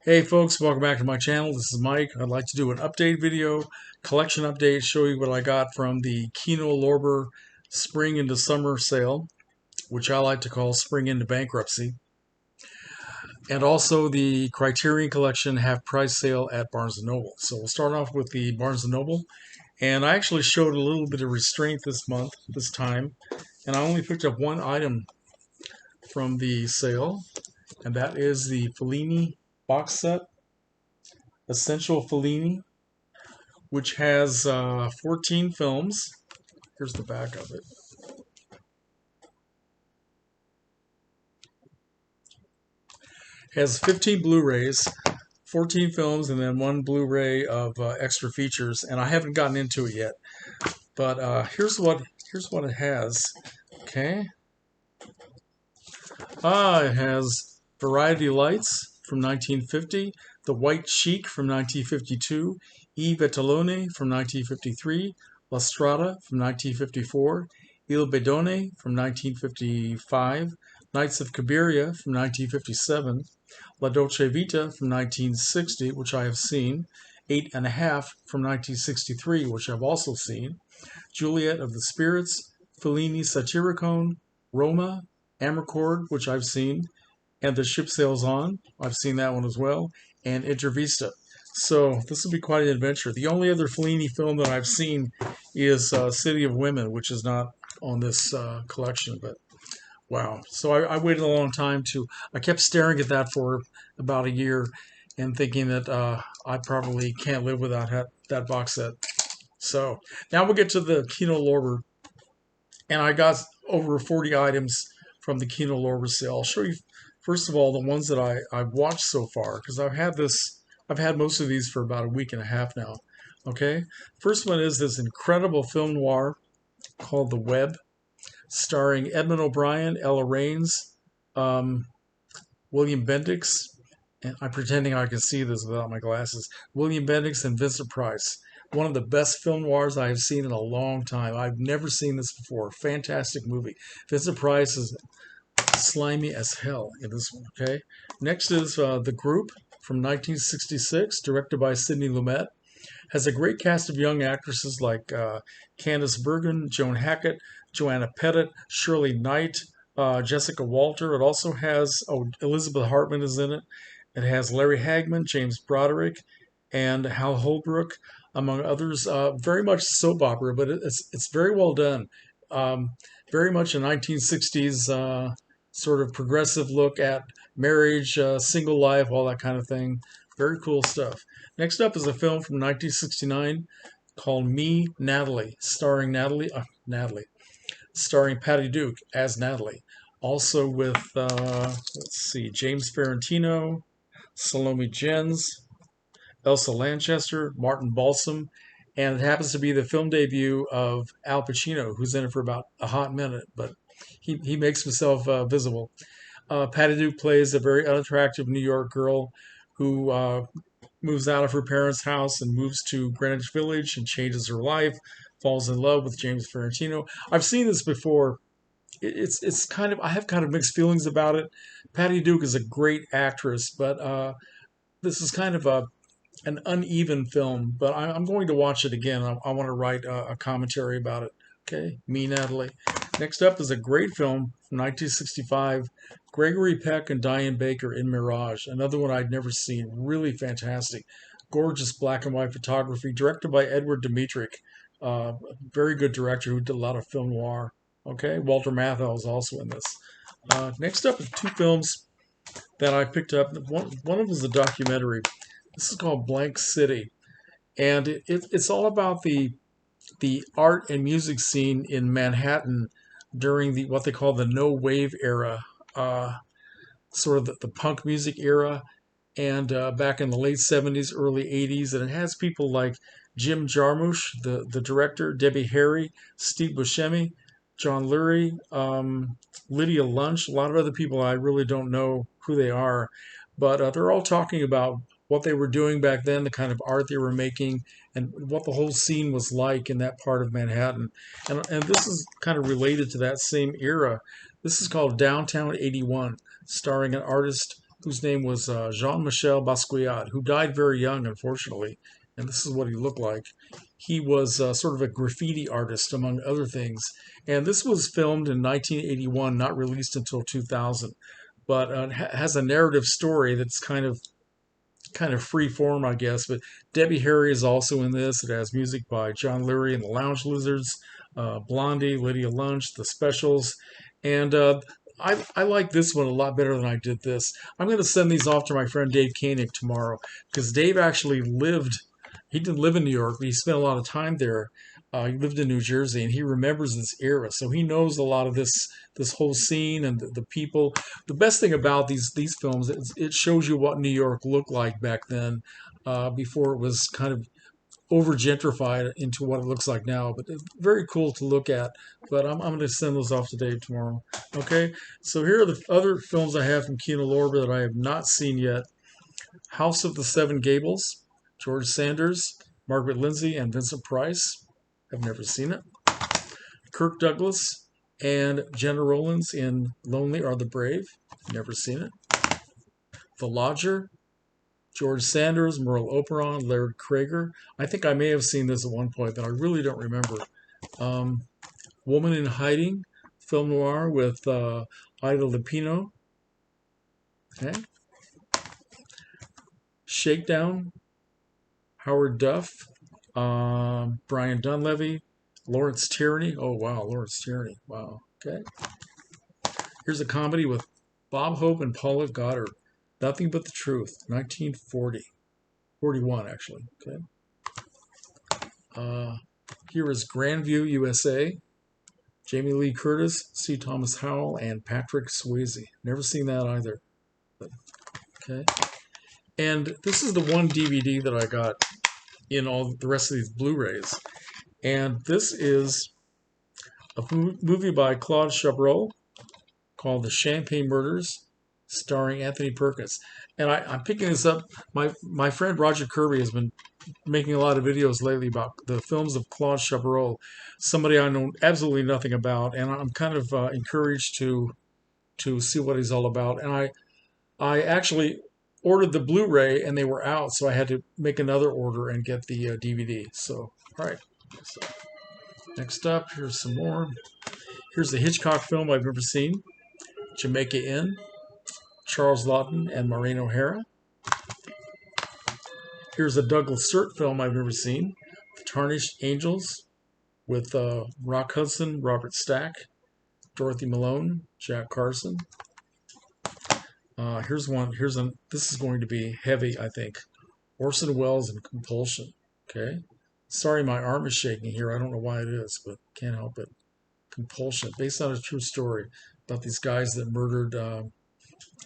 Hey folks, welcome back to my channel. This is Mike. I'd like to do an update video, collection update, show you what I got from the KINO-LORBER Spring into Summer sale, which I like to call Spring into Bankruptcy, and also the Criterion Collection half price sale at Barnes & Noble. So we'll start off with the Barnes & Noble, and I actually showed a little bit of restraint this time, and I only picked up one item from the sale, and that is the Fellini box set, Essential Fellini, which has 14 films. Here's the back of it. Has 15 Blu-rays, 14 films, and then one Blu-ray of extra features. And I haven't gotten into it yet, but here's what it has. Okay. It has Variety Lights from 1950, The White Chic from 1952, I Vitellone from 1953, La Strada from 1954, Il Bedone from 1955, Nights of Cabiria from 1957, La Dolce Vita from 1960, which I have seen, 8½ from 1963, which I've also seen, Juliet of the Spirits, Fellini Satyricon, Roma, Amarcord, which I've seen, and The Ship Sails On. I've seen that one as well, and Intervista. So this will be quite an adventure. The only other Fellini film that I've seen is City of Women, which is not on this collection, but wow. So I waited a long time I kept staring at that for about a year and thinking that I probably can't live without that box set. So now we'll get to the KINO-LORBER, and I got over 40 items from the KINO-LORBER sale. I'll show you first of all the ones that I've watched so far, because I've had most of these for about a week and a half now. Okay, first one is this incredible film noir called The Web, starring Edmund O'Brien, Ella Raines, William Bendix, and I'm pretending I can see this without my glasses, William Bendix and Vincent Price. One of the best film noirs I have seen in a long time. I've never seen this before. Fantastic movie. Vincent Price is slimy as hell in this one. Okay. Next is The Group from 1966, directed by Sidney Lumet. Has a great cast of young actresses like Candice Bergen, Joan Hackett, Joanna Pettit, Shirley Knight, Jessica Walter. It also has Elizabeth Hartman is in it. It has Larry Hagman, James Broderick, and Hal Holbrook, among others. Very much soap opera, but it's very well done. Very much a 1960s sort of progressive look at marriage, single life, all that kind of thing. Very cool stuff. Next up is a film from 1969 called Me, Natalie, starring starring Patty Duke as Natalie. Also with, let's see, James Ferrantino, Salome Jens, Elsa Lanchester, Martin Balsam, and it happens to be the film debut of Al Pacino, who's in it for about a hot minute, but he makes himself visible. Patty Duke plays a very unattractive New York girl who moves out of her parents' house and moves to Greenwich Village and changes her life, falls in love with James Ferrantino. I've seen this before. It's kind of, I have kind of mixed feelings about it. Patty Duke is a great actress, but this is kind of an uneven film, but I'm going to watch it again. I want to write a commentary about it. Okay, Me, Natalie. Next up is a great film from 1965, Gregory Peck and Diane Baker in Mirage. Another one I'd never seen. Really fantastic. Gorgeous black and white photography, directed by Edward Dmytryk. Very good director who did a lot of film noir. Okay, Walter Matthau is also in this. Next up is two films that I picked up. One of them is a documentary. This is called Blank City, and it's all about the art and music scene in Manhattan during what they call the no wave era, sort of the punk music era, and back in the late 70s, early 80s. And it has people like Jim Jarmusch, the director, Debbie Harry, Steve Buscemi, John Lurie, Lydia Lunch, a lot of other people I really don't know who they are, but they're all talking about what they were doing back then, the kind of art they were making, and what the whole scene was like in that part of Manhattan. And this is kind of related to that same era. This is called Downtown 81, starring an artist whose name was Jean-Michel Basquiat, who died very young, unfortunately. And this is what he looked like. He was sort of a graffiti artist, among other things. And this was filmed in 1981, not released until 2000, but has a narrative story that's kind of free form, I guess. But Debbie Harry is also in this. It has music by John Leary and the Lounge Lizards, Blondie, Lydia Lunch, The Specials, and I like this one a lot better than I did this. I'm going to send these off to my friend Dave Koenig tomorrow because Dave actually lived. He didn't live in New York, but he spent a lot of time there. He lived in New Jersey, and he remembers this era, so he knows a lot of this whole scene and the people. The best thing about these films is it shows you what New York looked like back then, before it was kind of over gentrified into what it looks like now. But it's very cool to look at. But I'm going to send those off to Dave tomorrow. Okay, so here are the other films I have from KINO-LORBER that I have not seen yet. House of the Seven Gables, George Sanders, Margaret Lindsay, and Vincent Price. I've never seen it. Kirk Douglas and Jenna Rollins in Lonely Are the Brave. Never seen it. The Lodger, George Sanders, Merle Oberon, Laird Krager. I think I may have seen this at one point, but I really don't remember. Woman in Hiding, film noir with Ida Lupino. Okay. Shakedown, Howard Duff, Brian Dunleavy, Lawrence Tierney. Oh, wow, Lawrence Tierney. Wow. Okay. Here's a comedy with Bob Hope and Paula Goddard. Nothing But the Truth, 1940. 41, actually. Okay. Here is Grandview, USA. Jamie Lee Curtis, C. Thomas Howell, and Patrick Swayze. Never seen that either. But, okay. And this is the one DVD that I got in all the rest of these Blu-rays. And this is a movie by Claude Chabrol called The Champagne Murders, starring Anthony Perkins. And I'm picking this up. My friend Roger Kirby has been making a lot of videos lately about the films of Claude Chabrol, somebody I know absolutely nothing about, and I'm kind of encouraged to see what he's all about. And I actually ordered the Blu-ray and they were out, so I had to make another order and get the DVD. So, all right. So, next up, here's some more. Here's the Hitchcock film I've never seen, Jamaica Inn, Charles Lawton and Maureen O'Hara. Here's a Douglas Sirk film I've never seen, The Tarnished Angels, with Rock Hudson, Robert Stack, Dorothy Malone, Jack Carson. Here's one. This is going to be heavy, I think. Orson Welles and Compulsion. Okay. Sorry, my arm is shaking here. I don't know why it is, but can't help it. Compulsion, based on a true story about these guys that murdered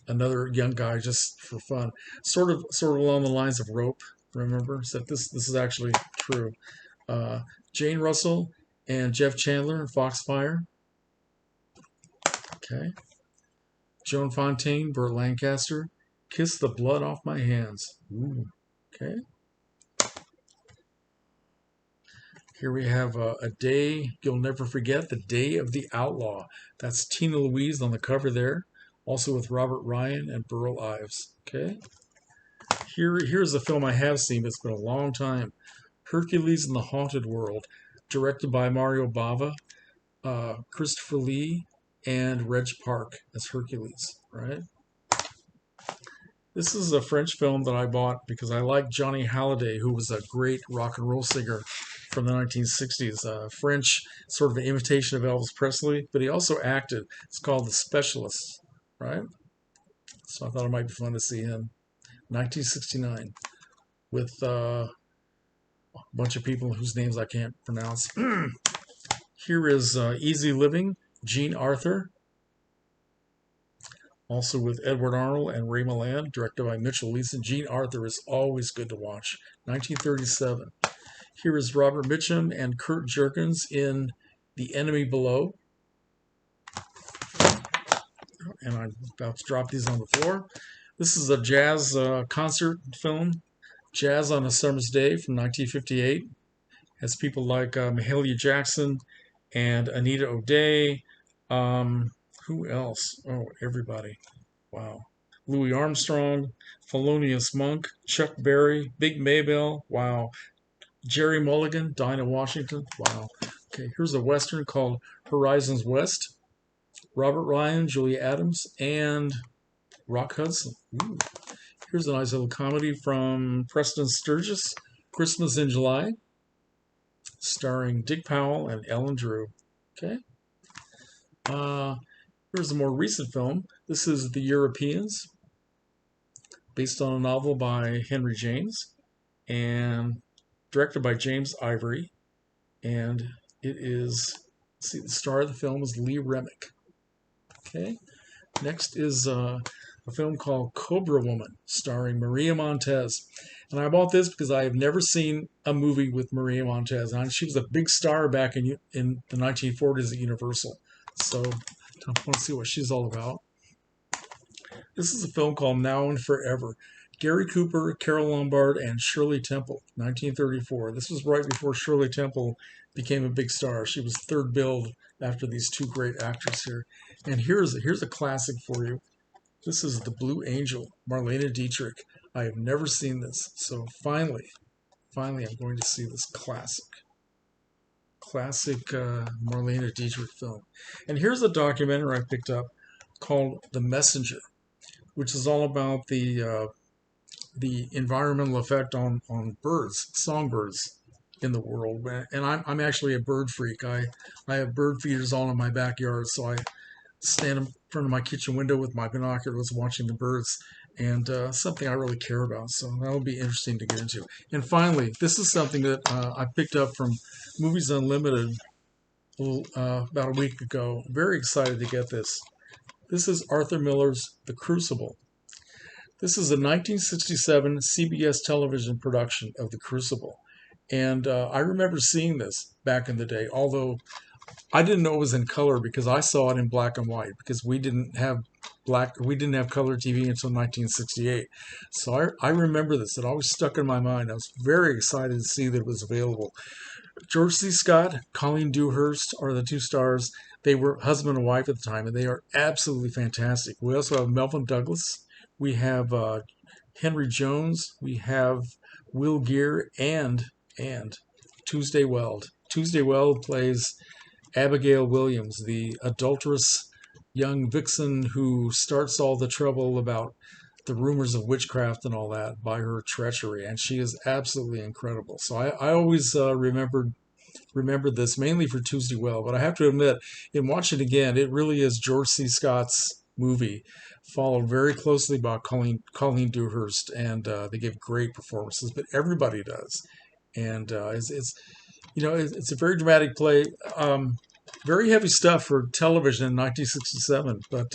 another young guy just for fun. Sort of along the lines of Rope. Remember? So this is actually true. Jane Russell and Jeff Chandler in Foxfire. Okay. Joan Fontaine, Burt Lancaster, Kiss the Blood Off My Hands. Ooh. Okay. Here we have a day you'll never forget, The Day of the Outlaw. That's Tina Louise on the cover there, also with Robert Ryan and Burl Ives. Okay. Here's a film I have seen, but it's been a long time. Hercules in the Haunted World, directed by Mario Bava, Christopher Lee, and Reg Park as Hercules, right? This is a French film that I bought because I like Johnny Hallyday, who was a great rock and roll singer from the 1960s. French, sort of an imitation of Elvis Presley, but he also acted. It's called The Specialists, right? So I thought it might be fun to see him. 1969, with a bunch of people whose names I can't pronounce. Here is Easy Living, Jean Arthur, also with Edward Arnold and Ray Milland, directed by Mitchell Leeson. Jean Arthur is always good to watch. 1937. Here is Robert Mitchum and Kurt Jerkins in The Enemy Below. And I'm about to drop these on the floor. This is a jazz concert film, Jazz on a Summer's Day from 1958. Has people like Mahalia Jackson and Anita O'Day. Who else? Oh, everybody. Wow. Louis Armstrong, Thelonious Monk, Chuck Berry, Big Maybelle, wow, Jerry Mulligan, Dinah Washington, wow. Okay, here's a Western called Horizons West, Robert Ryan, Julia Adams, and Rock Hudson. Ooh. Here's a nice little comedy from Preston Sturgis, Christmas in July, starring Dick Powell and Ellen Drew. Okay. Uh, Here's a more recent film. This is The Europeans, based on a novel by Henry James and directed by James Ivory. And it is, let's see, the star of the film is Lee Remick. Okay. Next is a film called Cobra Woman, starring Maria Montez. And I bought this because I have never seen a movie with Maria Montez. And she was a big star back in the 1940s at Universal. So I want to see what she's all about. This is a film called Now and Forever. Gary Cooper, Carol Lombard, and Shirley Temple, 1934. This was right before Shirley Temple became a big star. She was third billed after these two great actors here. And here's a classic for you. This is The Blue Angel, Marlene Dietrich. I have never seen this, so finally, I'm going to see this classic Marlene Dietrich film. And here's a documentary I picked up called The Messenger, which is all about the environmental effect on birds, songbirds in the world. And I'm actually a bird freak. I have bird feeders all in my backyard, so I stand in front of my kitchen window with my binoculars watching the birds, and something I really care about. So that'll be interesting to get into. And finally, this is something that I picked up from Movies Unlimited about a week ago. Very excited to get this. This is Arthur Miller's The Crucible. This is a 1967 CBS television production of The Crucible. And I remember seeing this back in the day, although I didn't know it was in color because I saw it in black and white because we didn't have color TV until 1968. So I remember this. It always stuck in my mind. I was very excited to see that it was available. George C. Scott, Colleen Dewhurst are the two stars. They were husband and wife at the time, and they are absolutely fantastic. We also have Melvin Douglas. We have Henry Jones. We have Will Geer and Tuesday Weld. Tuesday Weld plays Abigail Williams, the adulterous young vixen who starts all the trouble about the rumors of witchcraft and all that by her treachery, and she is absolutely incredible. So I always remembered this mainly for Tuesday Weld, but I have to admit, in watching it again, it really is George C. Scott's movie, followed very closely by Colleen Dewhurst, and they give great performances, but everybody does, and it's a very dramatic play. Very heavy stuff for television in 1967, but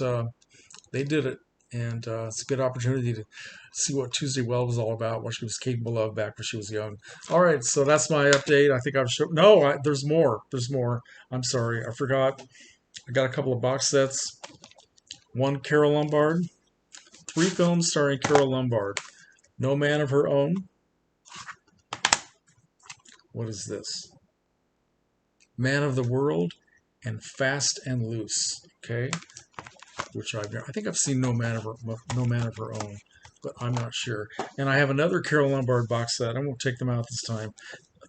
they did it, and it's a good opportunity to see what Tuesday Weld was all about, what she was capable of back when she was young. All right, so that's my update. I think I've shown. No, there's more. There's more. I'm sorry, I forgot. I got a couple of box sets. One, Carol Lombard. 3 films starring Carol Lombard. No Man of Her Own. What is this? Man of the World and Fast and Loose. Okay, which I think I've seen No Man of Her Own, but I'm not sure. And I have another Carol Lombard box set. I won't take them out this time.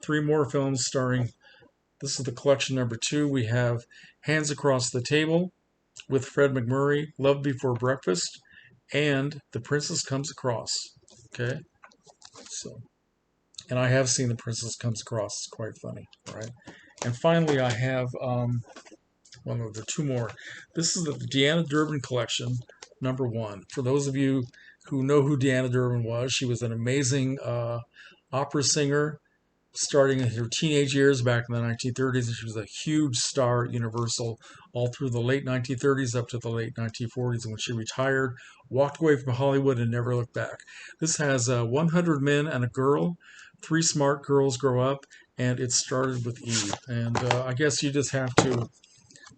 3 more films starring. This is the collection number 2. We have Hands Across the Table with Fred MacMurray, Love Before Breakfast, and The Princess Comes Across. Okay, so, and I have seen The Princess Comes Across. It's quite funny, right? And finally, I have there are 2 more. This is the Deanna Durbin collection, number 1. For those of you who know who Deanna Durbin was, she was an amazing opera singer starting in her teenage years back in the 1930s, and she was a huge star at Universal all through the late 1930s up to the late 1940s. And when she retired, walked away from Hollywood and never looked back. This has 100 Men and a Girl, 3 smart girls grow up, and it started with Eve. And I guess you just have to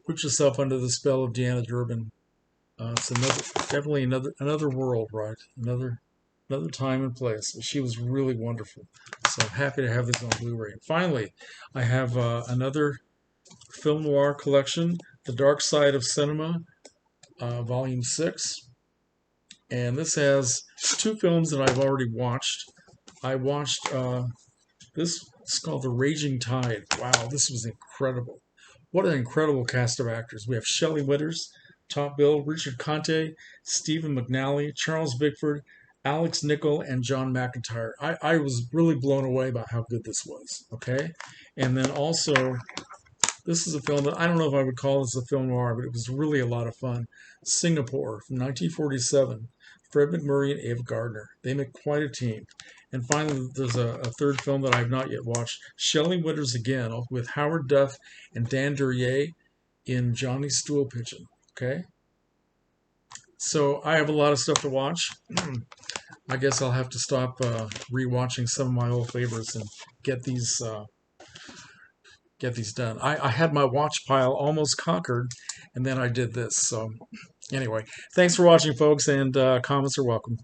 put yourself under the spell of Deanna Durbin. It's definitely another world, right? Another time and place. But she was really wonderful. So I'm happy to have this on Blu-ray. Finally, I have another film noir collection, The Dark Side of Cinema, Volume 6. And this has two films that I've already watched. I watched this. It's called The Raging Tide. Wow, this was incredible. What an incredible cast of actors. We have Shelley Winters, top bill, Richard Conte, Stephen McNally, Charles Bickford, Alex Nichol, and John McIntyre. I was really blown away by how good this was. Okay. And then also, this is a film that I don't know if I would call this a film noir, but it was really a lot of fun. Singapore from 1947. Fred MacMurray and Ava Gardner. They make quite a team. And finally, there's a third film that I've not yet watched. Shelley Winters again, with Howard Duff and Dan Duryea in Johnny Stool Pigeon. Okay? So I have a lot of stuff to watch. I guess I'll have to stop rewatching some of my old favorites and get these done. I had my watch pile almost conquered, and then I did this. So anyway, thanks for watching, folks, and comments are welcome.